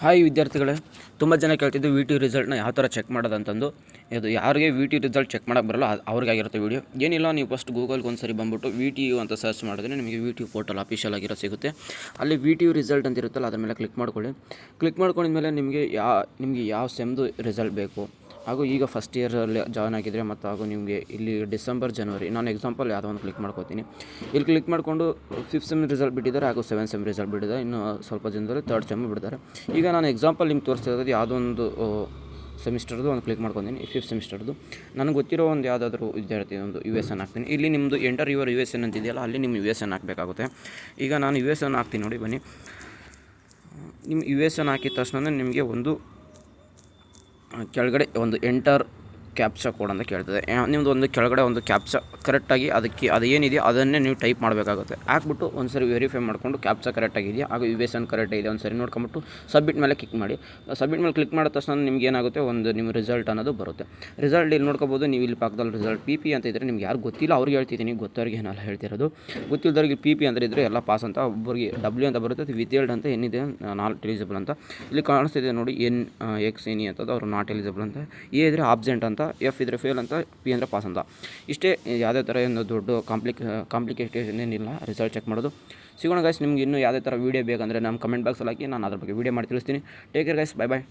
Hi ವಿದ್ಯಾರ್ಥಿಗಳೇ, ತುಂಬ ಜನ ಕೇಳ್ತಿದ್ದು ವಿ ಟಿ ರಿಸಲ್ಟ್ನ ಯಾವ ಥರ ಚೆಕ್ ಮಾಡೋದಂತಂದು. ಇದು ಯಾರಿಗೆ ವಿ ಟಿ ರಿಸಲ್ಟ್ ಚೆಕ್ ಮಾಡೋಕ್ಕೆ ಬರಲ್ಲ ಅವ್ರಿಗಾಗಿರುತ್ತೆ ವೀಡಿಯೋ. ಏನಿಲ್ಲ, ನೀವು ಫಸ್ಟ್ ಗೂಗಲ್ಗೆ ಒಂದು ಸರಿ ಬಂದುಬಿಟ್ಟು ವಿ ಟಿ ಯು ಅಂತ ಸರ್ಚ್ ಮಾಡಿದ್ರೆ ನಿಮಗೆ V T U portal official ಆಗಿರೋ ಸಿಗುತ್ತೆ. ಅಲ್ಲಿ ವಿ ಟಿ ಯು ರಿಸಲ್ಟ್ ಅಂತ ಇರುತ್ತಲ್ಲ, ಅದ್ರ ಮೇಲೆ ಕ್ಲಿಕ್ ಮಾಡ್ಕೊಳ್ಳಿ. ಕ್ಲಿಕ್ ಮಾಡ್ಕೊಂಡಿದ್ಮೇಲೆ ನಿಮಗೆ ಯಾವ ಸೆಮ್ದು ರಿಸಲ್ಟ್ ಬೇಕು, ಹಾಗೂ ಈಗ ಫಸ್ಟ್ ಇಯರಲ್ಲಿ ಜಾಯ್ನ್ ಆಗಿದ್ದರೆ ಮತ್ತು ಹಾಗೂ ನಿಮಗೆ ಇಲ್ಲಿ ಡಿಸೆಂಬರ್ ಜನವರಿ, ನಾನು ಎಕ್ಸಾಂಪಲ್ ಯಾವುದೋ ಒಂದು ಕ್ಲಿಕ್ ಮಾಡ್ಕೋತೀನಿ. ಇಲ್ಲಿ ಕ್ಲಿಕ್ ಮಾಡಿಕೊಂಡು 5th ಸೆಮ್ ರಿಸಲ್ಟ್ ಬಿಟ್ಟಿದ್ದಾರೆ, ಹಾಗೂ 7th ಸೆಮ್ ರಿಸಲ್ಟ್ ಬಿಟ್ಟಿದ್ದಾರೆ. ಇನ್ನು ಸ್ವಲ್ಪ ದಿನದಲ್ಲಿ 3rd ಸೆಮ್ ಬಿಡ್ತಾರೆ. ಈಗ ನಾನು ಎಕ್ಸಾಂಪಲ್ ನಿಮ್ಗೆ ತೋರಿಸ್ತಿರೋದು ಯಾವುದೋ ಒಂದು ಸೆಮಿಸ್ಟರ್ದು ಒಂದು ಕ್ಲಿಕ್ ಮಾಡ್ಕೊತೀನಿ, 5th ಸೆಮಿಸ್ಟರ್ದು. ನನಗೆ ಗೊತ್ತಿರೋ ಒಂದು ಯಾವುದಾದ್ರೂ ವಿದ್ಯಾರ್ಥಿ ಒಂದು ಯು ಎಸ್ ಎನ್ ಹಾಕ್ತೀನಿ. ಇಲ್ಲಿ ನಿಮ್ಮದು enter your U S N ಅಂತಿದೆಯಲ್ಲ, ಅಲ್ಲಿ ನಿಮ್ಮ ಯು ಎಸ್ ಎನ್ ಹಾಕಬೇಕಾಗುತ್ತೆ. ಈಗ ನಾನು ಯು ಎಸ್ ಎನ್ ಹಾಕ್ತೀನಿ, ನೋಡಿ ಬನ್ನಿ. ನಿಮ್ಮ ಯು ಎಸ್ ಎನ್ ಹಾಕಿದ ತಕ್ಷಣ ನಿಮಗೆ ಒಂದು ಕೆಳಗಡೆ ಒಂದು ಎಂಟರ್ ಕ್ಯಾಪ್ಚಾ ಕೋಡ್ ಅಂತ ಕೇಳ್ತದೆ. ನಿಮ್ಮದು ಒಂದು ಕೆಳಗಡೆ ಒಂದು ಕ್ಯಾಪ್ಚಾ ಕರೆಕ್ಟಾಗಿ ಅದಕ್ಕೆ ಅದು ಏನಿದೆಯೋ ಅದನ್ನೇ ನೀವು ಟೈಪ್ ಮಾಡಬೇಕಾಗುತ್ತೆ. ಹಾಕ್ಬಿಟ್ಟು ಒಂದು ಸರಿ ವೆರಿಫೈ ಮಾಡಿಕೊಂಡು ಕ್ಯಾಪ್ಚಾ ಕರೆಕ್ಟಾಗಿದೆಯಾ ಹಾಗೂ ಯು ಎಸ್ ಎನ್ ಕರೆಕ್ಟ್ ಇದೆ ಒಂದು ಸರಿ ನೋಡ್ಕೊಂಬಿಟ್ಟು ಸಬ್ಮಿಟ್ ಮೇಲೆ ಕ್ಲಿಕ್ ಮಾಡಿ. ಸಬ್ಮಿಟ್ ಮೇಲೆ ಕ್ಲಿಕ್ ಮಾಡಿದ ತಕ್ಷಣ ನಿಮ್ಗೆ ಏನಾಗುತ್ತೆ, ಒಂದು ನಿಮ್ಮ ರಿಸಲ್ಟ್ ಅನ್ನೋದು ಬರುತ್ತೆ. ರಿಸಲ್ಟ್ ಇಲ್ಲಿ ನೋಡ್ಕೋಬೋದು ನೀವು. ಇಲ್ಲಿ ಪಕ್ಕದಲ್ಲಿ ರಿಸಲ್ಟ್ ಪಿ ಅಂತ ಇದ್ದರೆ, ನಿಮ್ಗೆ ಯಾರು ಗೊತ್ತಿಲ್ಲ ಅವ್ರಿಗೆ ಹೇಳ್ತಿದ್ದೀನಿ, ಗೊತ್ತವ್ರಿಗೆ ಏನೆಲ್ಲ ಹೇಳ್ತಿರೋದು. ಗೊತ್ತಿಲ್ಲದವ್ರಿಗೆ ಪಿ ಅಂದರೆ ಇದ್ದರೆ ಎಲ್ಲ ಪಾಸ್ ಅಂತ, ಒಬ್ಬರಿಗೆ ಡಬ್ಲ್ಯೂ ಅಂತ ಬರುತ್ತೆ, ವಿತ್ ಅಂತ ಏನಿದೆ ನಾಟ್ ಎಲಿಜಿಬಲ್ ಅಂತ ಇಲ್ಲಿ ಕಾಣಿಸ್ತಿದೆ ನೋಡಿ. ಎಕ್ಸ್ ಎನಿ ಅಂತದ್ದು ಅವರು ನಾಟ್ ಎಲಿಜಿಬಲ್ ಅಂತ, ಎ ಇದ್ದರೆ ಆಬ್ಸೆಂಟ್ ಅಂತ, ಎಫ್ ಇದ್ದರೆ ಫೇಲ್ ಅಂತ, ಪಿ ಅಂದರೆ ಪಾಸ್ ಅಂತ. ಇಷ್ಟೇ, ಯಾವುದೇ ಥರ ಏನು ದೊಡ್ಡ ಕಾಂಪ್ಲಿಕೇಷನ್ ಏನಿಲ್ಲ ರಿಸಲ್ಟ್ ಚೆಕ್ ಮಾಡೋದು. ಸಿಗೋಣ ಗೈಸ್. ನಿಮ್ಗೆ ಇನ್ನೂ ಯಾವುದೇ ಥರ ವೀಡಿಯೋ ಬೇಕಂದರೆ ನಮ್ಮ ಕಮೆಂಟ್ ಬಾಕ್ಸಲ್ಲಿ ಹಾಕಿ, ನಾನು ಅದ್ರ ಬಗ್ಗೆ ವೀಡಿಯೋ ಮಾಡಿ ತಿಳಿಸ್ತೀನಿ. ಟೇಕ್ ಕೇರ್ ಗೈಸ್, ಬೈ ಬಾಯ್.